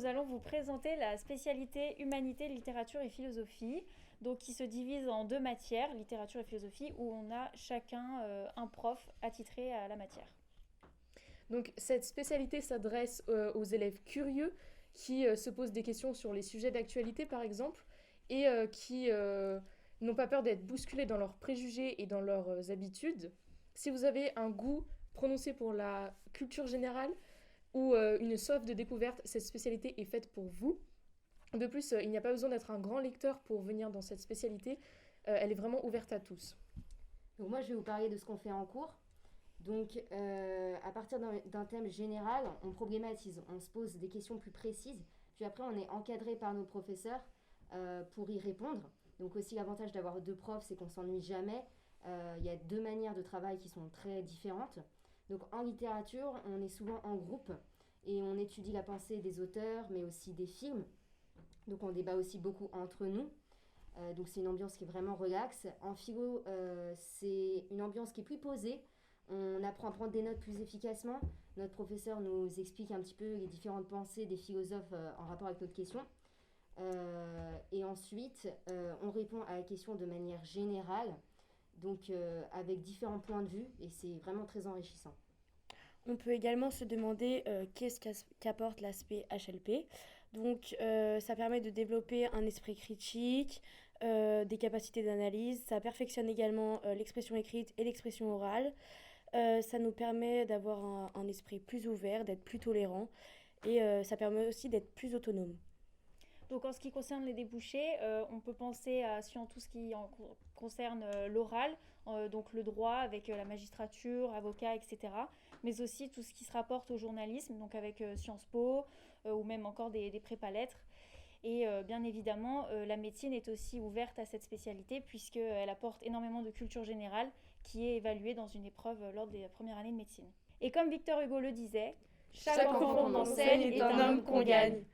nous allons vous présenter la spécialité Humanité, Littérature et Philosophie, donc qui se divise en 2 matières, littérature et philosophie, où on a chacun un prof attitré à la matière. Donc cette spécialité s'adresse aux élèves curieux qui se posent des questions sur les sujets d'actualité par exemple et qui n'ont pas peur d'être bousculés dans leurs préjugés et dans leurs habitudes. Si vous avez un goût prononcé pour la culture générale ou une soif de découverte, cette spécialité est faite pour vous. De plus, il n'y a pas besoin d'être un grand lecteur pour venir dans cette spécialité. Elle est vraiment ouverte à tous. Donc moi, je vais vous parler de ce qu'on fait en cours. Donc, à partir d'un thème général, on problématise, on se pose des questions plus précises. Puis après, on est encadré par nos professeurs pour y répondre. Donc aussi, l'avantage d'avoir 2 profs, c'est qu'on ne s'ennuie jamais. Il y a 2 manières de travail qui sont très différentes. Donc en littérature, on est souvent en groupe et on étudie la pensée des auteurs, mais aussi des films. Donc on débat aussi beaucoup entre nous. Donc c'est une ambiance qui est vraiment relaxe. En philo, c'est une ambiance qui est plus posée. On apprend à prendre des notes plus efficacement. Notre professeur nous explique un petit peu les différentes pensées des philosophes en rapport avec notre question. Et ensuite, on répond à la question de manière générale, donc avec différents points de vue, et c'est vraiment très enrichissant. On peut également se demander qu'est-ce qu'apporte l'aspect HLP. Donc, ça permet de développer un esprit critique, des capacités d'analyse. Ça perfectionne également l'expression écrite et l'expression orale. Ça nous permet d'avoir un esprit plus ouvert, d'être plus tolérant. Et ça permet aussi d'être plus autonome. Donc en ce qui concerne les débouchés, on peut penser à tout ce qui concerne l'oral, donc le droit avec la magistrature, avocat, etc. Mais aussi tout ce qui se rapporte au journalisme, donc avec Sciences Po ou même encore des prépas lettres. Et bien évidemment, la médecine est aussi ouverte à cette spécialité puisqu'elle apporte énormément de culture générale qui est évaluée dans une épreuve lors des premières années de médecine. Et comme Victor Hugo le disait, chaque enfant qu'on enseigne est un homme qu'on gagne.